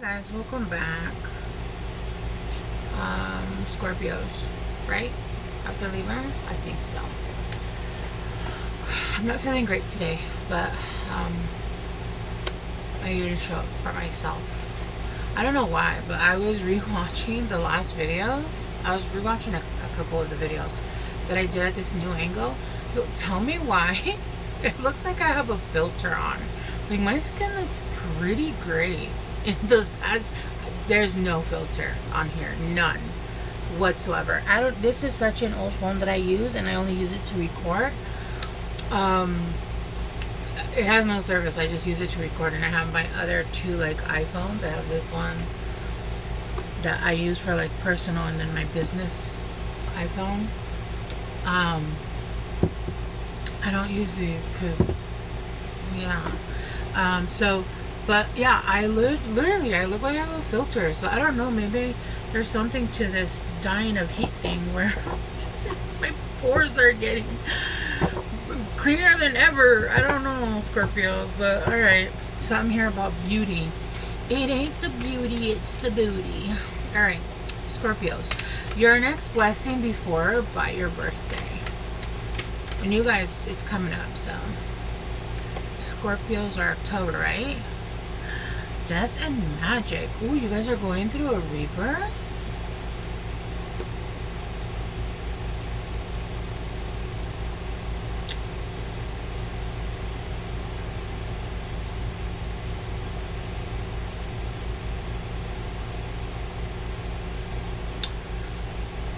Guys, welcome back. Scorpios, right? After Libra? I think so. I'm not feeling great today, but I need to show up for myself. I don't know why, but I was rewatching the last videos. I was rewatching a couple of the videos that I did at this new angle. Yo, tell me why it looks like I have a filter on. Like, my skin looks pretty great in those past. There's no filter on here, none whatsoever. This is such an old phone that I use, and I only use it to record. It has no service. I just use it to record, and I have my other two like iPhones. I have this one that I use for like personal, and then my business iPhone. I don't use these because, yeah. But yeah, I literally I look like I have a filter. So I don't know, maybe there's something to this dying of heat thing where my pores are getting cleaner than ever. I don't know, Scorpios, but alright. So I'm here about beauty. It ain't the beauty, it's the booty. Alright, Scorpios. Your next blessing before or by your birthday. And you guys, it's coming up, so Scorpios are October, right? Death and magic. Ooh, you guys are going through a rebirth?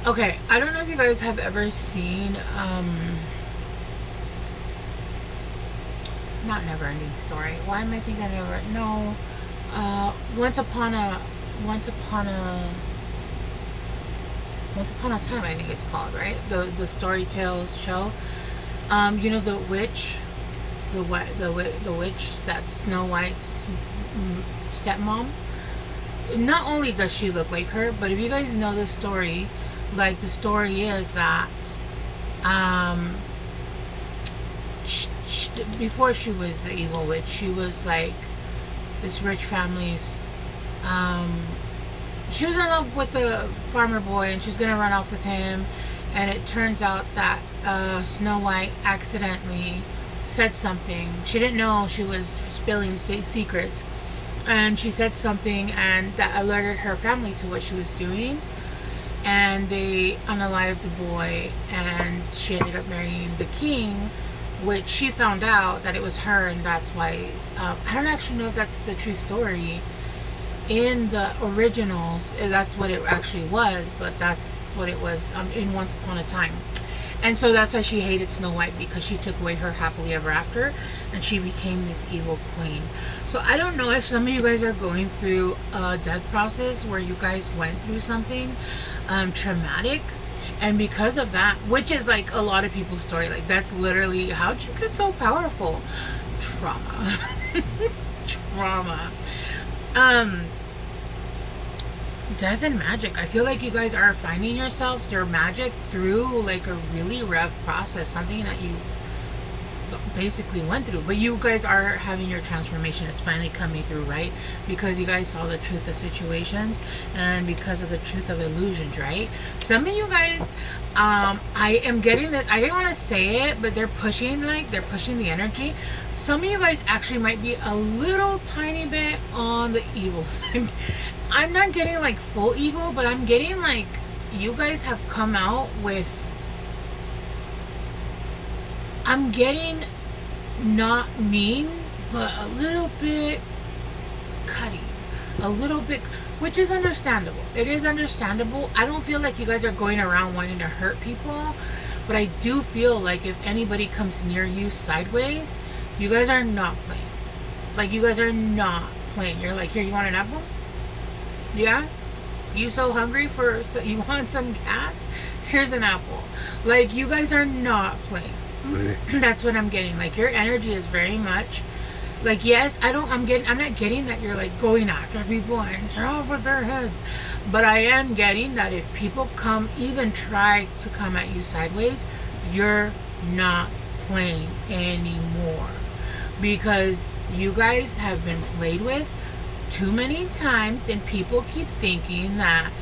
Okay, I don't know if you guys have ever seen not Never Ending Story. Why am I thinking Never? No. Once upon a time, I think it's called, right? The story tale show. You know the witch, the witch that's Snow White's stepmom. Not only does she look like her, but if you guys know the story, like the story is that before she was the evil witch, she was like this rich family's she was in love with the farmer boy, and she's gonna run off with him, and it turns out that Snow White accidentally said something. She didn't know she was spilling state secrets, and she said something, and that alerted her family to what she was doing, and they unalived the boy, and she ended up marrying the king, which she found out that it was her, and that's why I don't actually know if that's the true story in the originals, if that's what it actually was, but that's what it was in Once Upon a Time. And so that's why she hated Snow White, because she took away her happily ever after, and she became this evil queen. So I don't know if some of you guys are going through a death process where you guys went through something traumatic, and because of that, which is like a lot of people's story, like that's literally how'd you get so powerful? Trauma. Trauma. Death and magic. I feel like you guys are finding yourself, your magic, through like a really rough process, something that you basically went through, but you guys are having your transformation. It's finally coming through, right? Because you guys saw the truth of situations, and because of the truth of illusions, right? Some of you guys, I am getting this, I didn't want to say it, but they're pushing the energy. Some of you guys actually might be a little tiny bit on the evil side. I'm not getting like full evil, but I'm getting like you guys have come out with, I'm getting not mean, but a little bit cutting, a little bit, which is understandable. It is understandable. I don't feel like you guys are going around wanting to hurt people, but I do feel like if anybody comes near you sideways, you guys are not playing. Like, you guys are not playing. You're like, here, you want an apple? Yeah? You so hungry for, you want some gas? Here's an apple. Like, you guys are not playing. That's what I'm getting. Like, your energy is very much like, yes, I'm not getting that you're like going after people and they're over their heads, but I am getting that if people even try to come at you sideways, you're not playing anymore, because you guys have been played with too many times, and people keep thinking that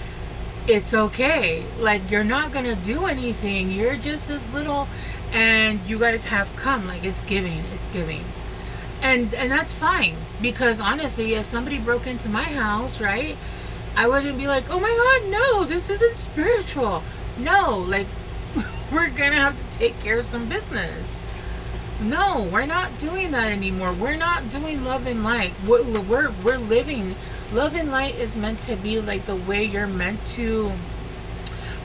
it's okay, like you're not gonna do anything, you're just this little, and you guys have come, like it's giving. And that's fine, because honestly, if somebody broke into my house, right, I wouldn't be like, oh my god, no, this isn't spiritual. No, like we're gonna have to take care of some business. No, we're not doing that anymore. We're not doing love and light. We're living. Love and light is meant to be like the way you're meant to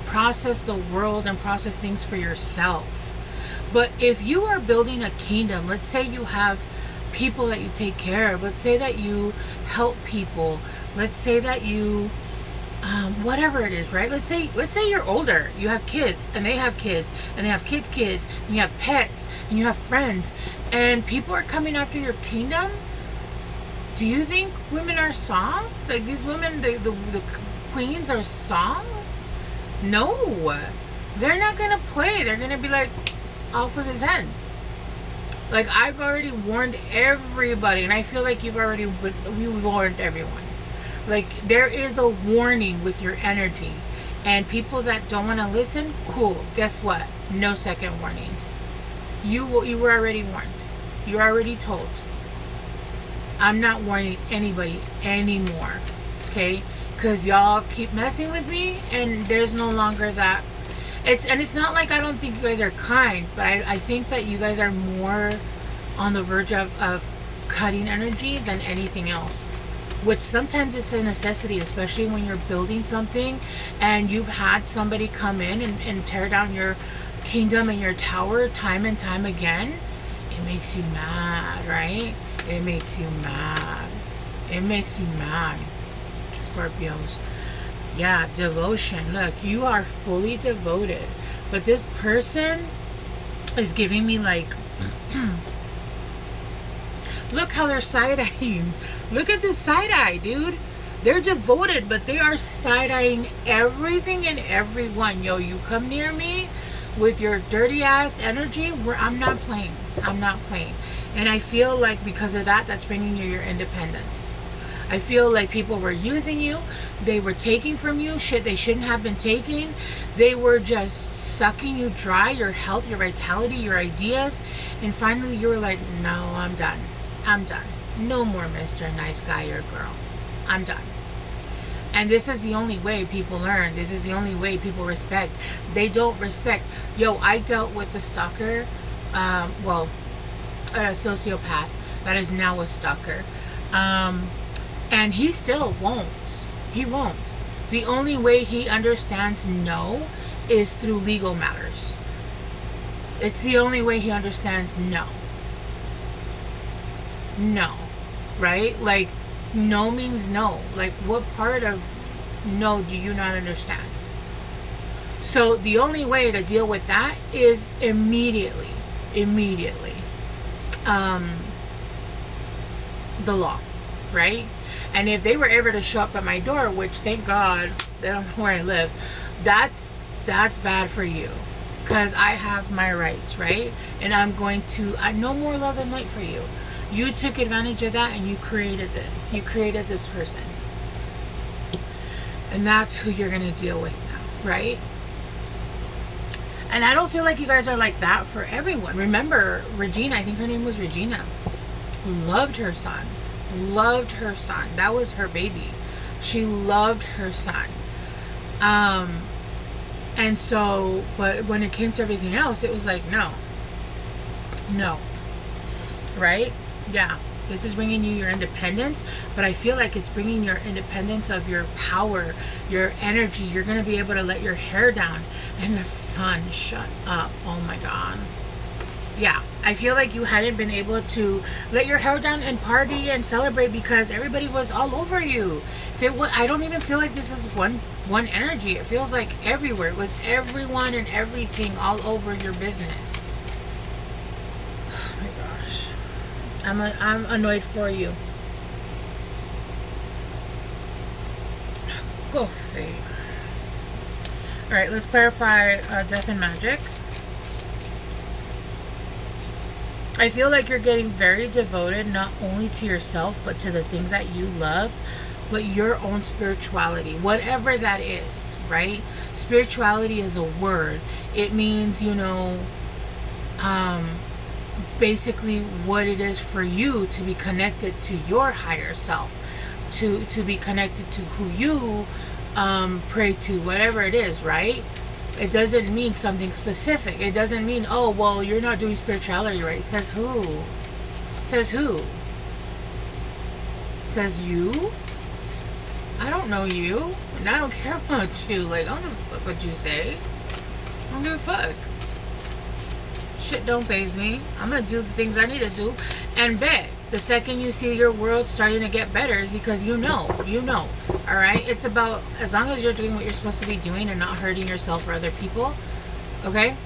process the world and process things for yourself. But if you are building a kingdom, let's say you have people that you take care of, let's say that you help people, let's say that you whatever it is, right? Let's say you're older, you have kids, and they have kids, and they have kids, and you have pets, and you have friends, and people are coming after your kingdom. Do you think women are soft? Like these women, the queens are soft? No, they're not gonna play. They're gonna be like, off with his head. Like, I've already warned everybody, and I feel like you've warned everyone. Like, there is a warning with your energy, and people that don't want to listen, cool, guess what, no second warnings. You were already warned. You're already told. I'm not warning anybody anymore, okay? Because y'all keep messing with me, and there's no longer that. It's not like I don't think you guys are kind, but I think that you guys are more on the verge of cutting energy than anything else. Which sometimes it's a necessity, especially when you're building something and you've had somebody come in and tear down your kingdom and your tower time and time again. It makes you mad, right? It makes you mad. It makes you mad, Scorpios. Yeah, devotion. Look, you are fully devoted, but this person is giving me like look how they're side-eyeing. Look at this side-eye, dude. They're devoted, but they are side-eyeing everything and everyone. Yo, you come near me with your dirty ass energy, where I'm not playing. I'm not playing. And I feel like because of that, that's bringing you your independence. I feel like people were using you. They were taking from you shit they shouldn't have been taking. They were just sucking you dry, your health, your vitality, your ideas. And finally you were like, no, I'm done. I'm done. No more Mr. Nice Guy or Girl. I'm done. And this is the only way people learn. This is the only way people respect. They don't respect. Yo, I dealt with a stalker, a sociopath that is now a stalker. And he still won't. He won't. The only way he understands no is through legal matters. It's the only way he understands no. No. Right? Like, no means no. Like, what part of no do you not understand? So the only way to deal with that is immediately the law, right? And if they were ever to show up at my door, which thank God they don't know where I live, that's bad for you, because I have my rights, right? And I'm going to, no more love and light for you. You took advantage of that and you created this. You created this person. And that's who you're going to deal with now, right? And I don't feel like you guys are like that for everyone. Remember, Regina, I think her name was Regina, loved her son. Loved her son. That was her baby. She loved her son. And so, but when it came to everything else, it was like, no. No. Right? Yeah. This is bringing you your independence, but I feel like it's bringing your independence of your power, your energy. You're going to be able to let your hair down. And the sun, shut up. Oh my God. Yeah, I feel like you hadn't been able to let your hair down and party and celebrate because everybody was all over you. If it was, I don't even feel like this is one energy. It feels like everywhere. It was everyone and everything all over your business. Oh my gosh. I'm annoyed for you. Go fade. Alright, let's clarify death and magic. I feel like you're getting very devoted not only to yourself but to the things that you love, but your own spirituality, whatever that is, right? Spirituality is a word. It means, you know, basically what it is for you to be connected to your higher self, to be connected to who you pray to, whatever it is, right? It doesn't mean something specific. It doesn't mean, oh, well, you're not doing spirituality right. Says who? Says who? Says you? I don't know you, and I don't care about you. Like, I don't give a fuck what you say. I don't give a fuck. Shit don't faze me. I'm gonna do the things I need to do, and bet the second you see your world starting to get better is because you know. All right. It's about, as long as you're doing what you're supposed to be doing and not hurting yourself or other people. Okay.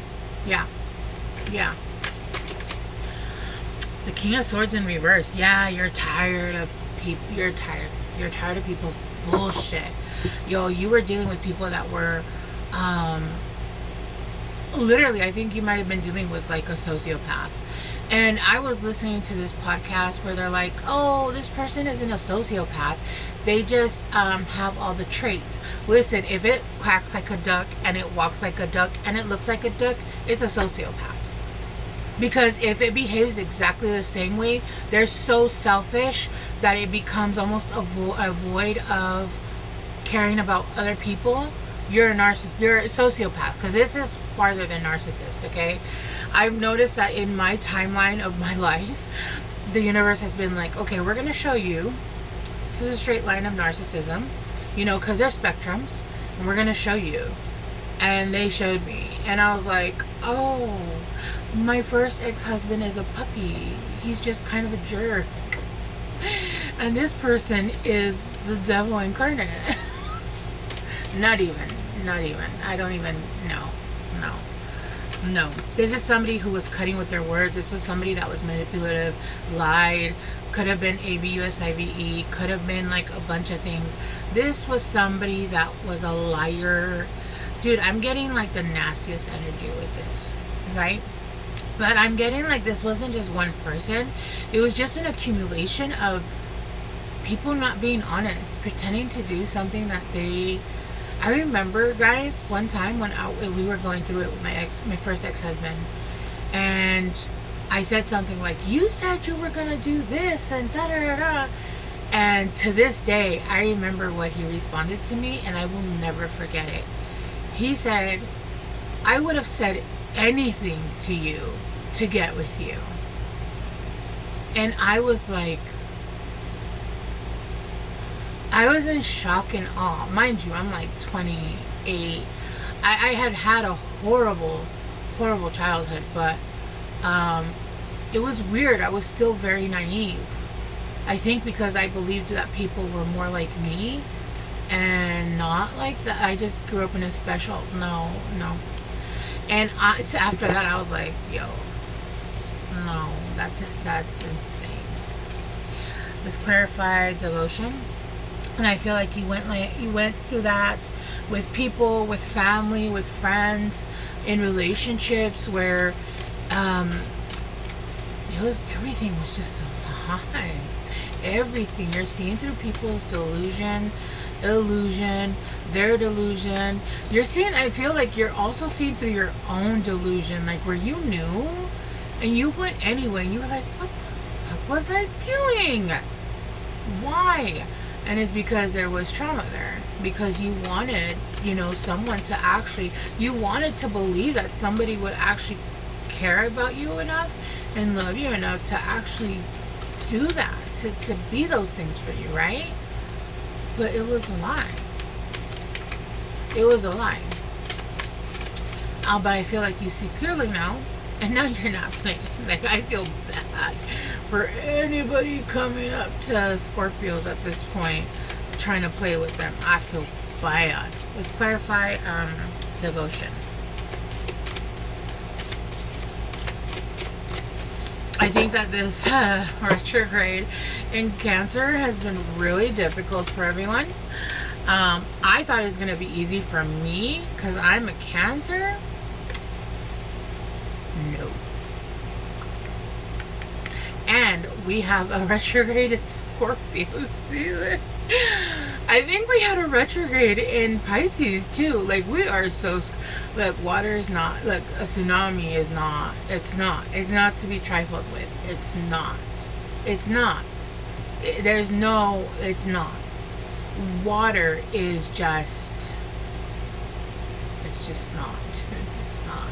Yeah. The King of Swords in reverse. Yeah, you're tired of people. You're tired of people's bullshit. Yo, you were dealing with people that were literally, I think you might have been dealing with like a sociopath. And I was listening to this podcast where they're like, oh, this person isn't a sociopath, they just have all the traits. Listen, if it quacks like a duck and it walks like a duck and it looks like a duck, it's a sociopath. Because if it behaves exactly the same way, they're so selfish that it becomes almost a void of caring about other people. You're a narcissist. You're a sociopath. Because this is farther than narcissist, okay? I've noticed that in my timeline of my life, the universe has been like, okay, we're going to show you. This is a straight line of narcissism. You know, because there's spectrums. And we're going to show you. And they showed me. And I was like, oh, my first ex-husband is a puppy. He's just kind of a jerk. And this person is the devil incarnate. Not even. I don't even know. No. This is somebody who was cutting with their words. This was somebody that was manipulative, lied, could have been ABUSIVE, could have been like a bunch of things. This was somebody that was a liar. Dude, I'm getting like the nastiest energy with this, right? But I'm getting like this wasn't just one person. It was just an accumulation of people not being honest, pretending to do something that they... I remember, guys, one time when we were going through it with my first ex-husband, and I said something like, you said you were gonna do this and da-da-da-da. And to this day, I remember what he responded to me, and I will never forget it. He said, I would have said anything to you to get with you. And I was like, I was in shock and awe. Mind you, I'm like 28. I had a horrible childhood, but it was weird. I was still very naive. I think because I believed that people were more like me and not like that. I just grew up in a special, no. And so after that, I was like, yo, no, that's insane. Let's clarify devotion. And I feel like you went through that with people, with family, with friends, in relationships where everything was just a lie. Everything you're seeing through people's illusion, their delusion. You're seeing, I feel like you're also seeing through your own delusion, like where you knew and you went anyway and you were like, what the fuck was I doing? Why? And it's because there was trauma there. Because you wanted, someone to actually, you wanted to believe that somebody would actually care about you enough and love you enough to actually do that, to be those things for you, right? But it was a lie. It was a lie. But I feel like you see clearly now, and now you're not playing. Like, I feel bad for anybody coming up to Scorpios at this point, trying to play with them. I feel bad. Let's clarify devotion. I think that this retrograde in Cancer has been really difficult for everyone. I thought it was going to be easy for me because I'm a Cancer. No. And we have a retrograde in Scorpio season. I think we had a retrograde in Pisces too. Like, we are so, like, water is not, like, a tsunami is not, it's not to be trifled with. It's not. There's no, it's not. Water is just, it's just not. It's not.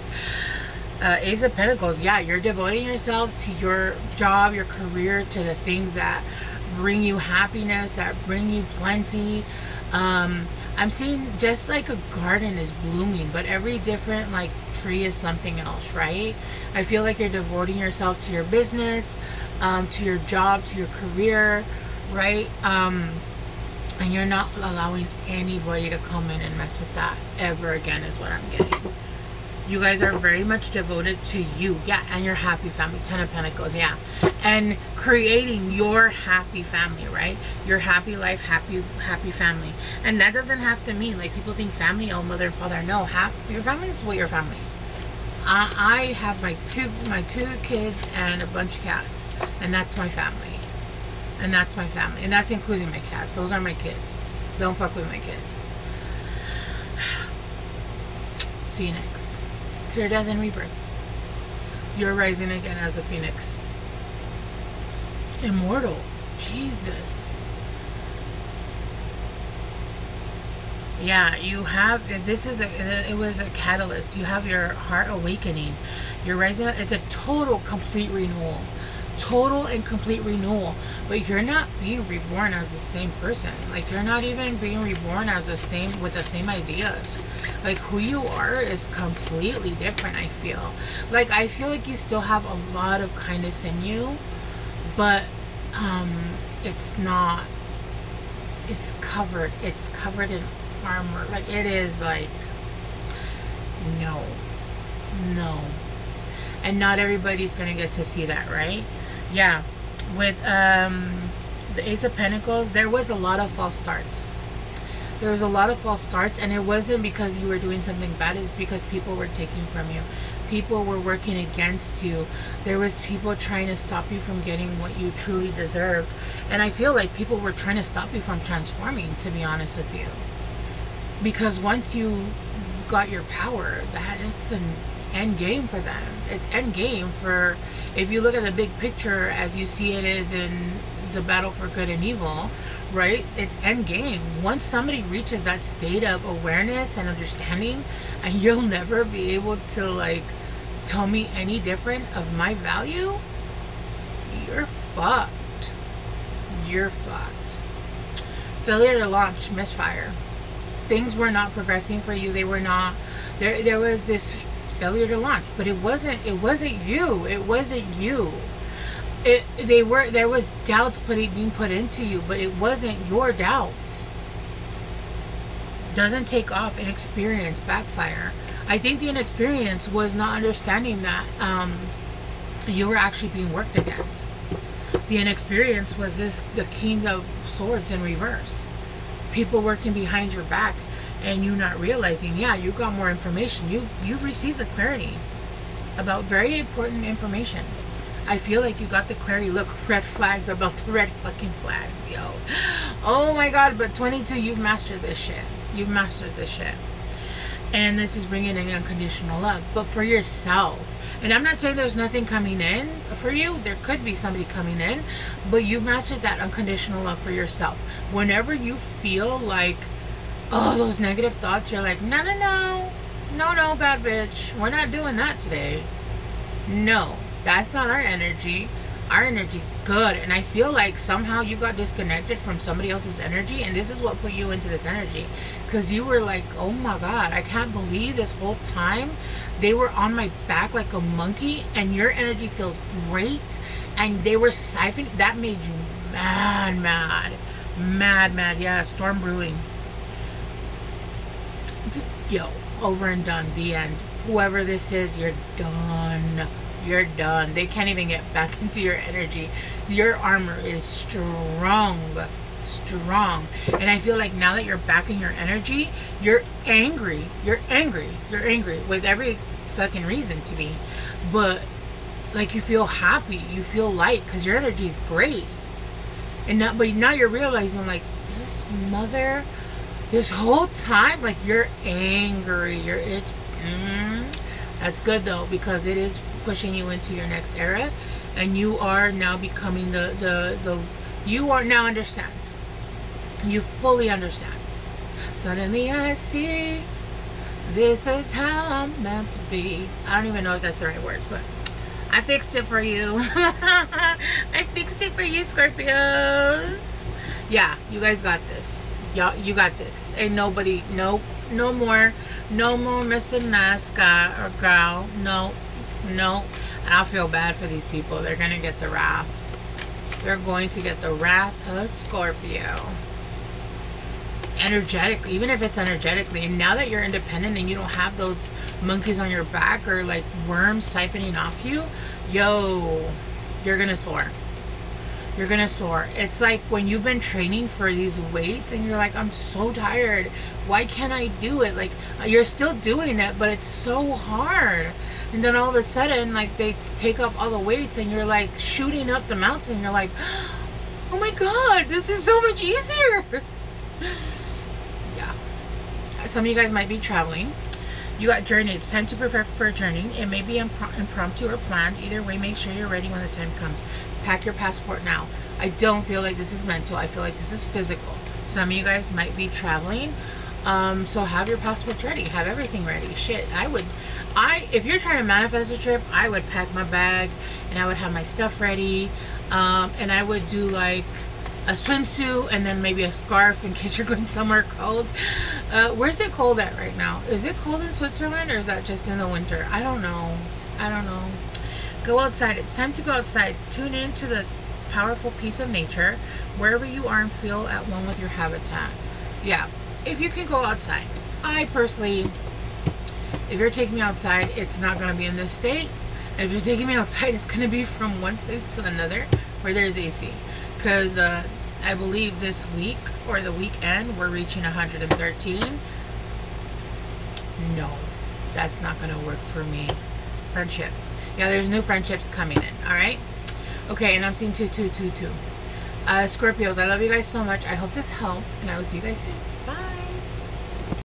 Ace of Pentacles, yeah, you're devoting yourself to your job, your career, to the things that bring you happiness, that bring you plenty. I'm seeing just like a garden is blooming, but every different like tree is something else, right? I feel like you're devoting yourself to your business, to your job, to your career, right? And you're not allowing anybody to come in and mess with that ever again, is what I'm getting. You guys are very much devoted to you, yeah, and your happy family. 10 of Pentacles, yeah, and creating your happy family, right? Your happy life, happy family. And that doesn't have to mean, like, people think family, oh, mother and father. No, your family is what your family. I have my two kids and a bunch of cats, and that's my family. And that's my family, and that's including my cats. Those are my kids. Don't fuck with my kids. Phoenix. To your death and rebirth. You're rising again as a phoenix. Immortal. Jesus. Yeah, you have, it was a catalyst. You have your heart awakening. You're rising, it's a total, complete renewal. Total and complete renewal. But you're not being reborn as the same person. Like, you're not even being reborn as the same, with the same ideas. Like, who you are is completely different, I feel. Like, I feel like you still have a lot of kindness in you, but it's not, it's covered in armor. Like, it is like, no. And not everybody's gonna get to see that, right? Yeah, with the Ace of Pentacles, there was a lot of false starts. There was a lot of false starts, and it wasn't because you were doing something bad. It's because people were taking from you. People were working against you. There was people trying to stop you from getting what you truly deserved. And I feel like people were trying to stop you from transforming, to be honest with you. Because once you got your power, that it's an end game for them. It's end game for, if you look at the big picture as you see it is in the battle for good and evil, right? It's end game. Once somebody reaches that state of awareness and understanding, and you'll never be able to, like, tell me any different of my value, you're fucked. You're fucked. Failure to launch, misfire. Things were not progressing for you. They were not, there was this failure to launch, but it wasn't you. There was doubts being put into you, but it wasn't your doubts. Doesn't take off. Inexperience, backfire. I think the inexperience was not understanding that you were actually being worked against. The inexperience was the King of Swords in reverse. People working behind your back, and you not realizing, yeah, you got more information. You've received the clarity about very important information. I feel like you got the clarity. Look, red flags about the red fucking flags, yo. Oh my God, but 22, you've mastered this shit. You've mastered this shit. And this is bringing in unconditional love, but for yourself. And I'm not saying there's nothing coming in for you. There could be somebody coming in, but you've mastered that unconditional love for yourself. Whenever you feel like, oh, those negative thoughts, you're like, no, bad bitch, we're not doing that today. No, that's not our energy. Our energy's good. And I feel like somehow you got disconnected from somebody else's energy, and this is what put you into this energy, because you were like, oh my God, I can't believe this whole time they were on my back like a monkey, and your energy feels great, and they were siphoning. That made you mad. Yeah, storm brewing. Yo, over and done. The end. Whoever this is, you're done. You're done. They can't even get back into your energy. Your armor is strong. And I feel like now that you're back in your energy, you're angry with every fucking reason to be. But like you feel happy, you feel light, because your energy is great. And now, but now you're realizing, like, this whole time, like, you're angry. That's good though, because it is pushing you into your next era, and you are now becoming you are now understand. You fully understand. Suddenly I see this is how I'm meant to be. I don't even know if that's the right words, but I fixed it for you. I fixed it for you, Scorpios. Yeah, you guys got this. Y'all, you got this. Ain't nobody, no more Mr. Nice guy or girl. No. I feel bad for these people. They're gonna get the wrath. They're going to get the wrath of Scorpio. Energetically, even if it's energetically. And now that you're independent and you don't have those monkeys on your back or like worms siphoning off you, yo, you're gonna soar. You're gonna soar. It's like when you've been training for these weights and you're like, I'm so tired, why can't I do it? Like, you're still doing it, but it's so hard. And then all of a sudden, like, they take off all the weights and you're like shooting up the mountain. You're like, oh my god, this is so much easier. Yeah, some of you guys might be traveling. You got journey. It's time to prepare for a journey. It may be impromptu or planned. Either way, make sure you're ready when the time comes. Pack your passport now. I don't feel like this is mental. I feel like this is physical. Some of you guys might be traveling. So have your passports ready. Have everything ready. Shit, if you're trying to manifest a trip, I would pack my bag and I would have my stuff ready. And I would do like a swimsuit and then maybe a scarf in case you're going somewhere cold. Where's it cold at right now? Is it cold in Switzerland, or is that just in the winter? I don't know. Go outside. It's time to go outside. Tune into the powerful peace of nature wherever you are and feel at one with your habitat. Yeah, if you can go outside. I personally, if you're taking me outside, it's not going to be in this state. And if you're taking me outside, it's going to be from one place to another where there's AC. Because I believe this week or the weekend we're reaching 113. No, that's not going to work for me. Friendship. Yeah, there's new friendships coming in. Alright? Okay, and I'm seeing 2222. Scorpios, I love you guys so much. I hope this helped, and I will see you guys soon. Bye.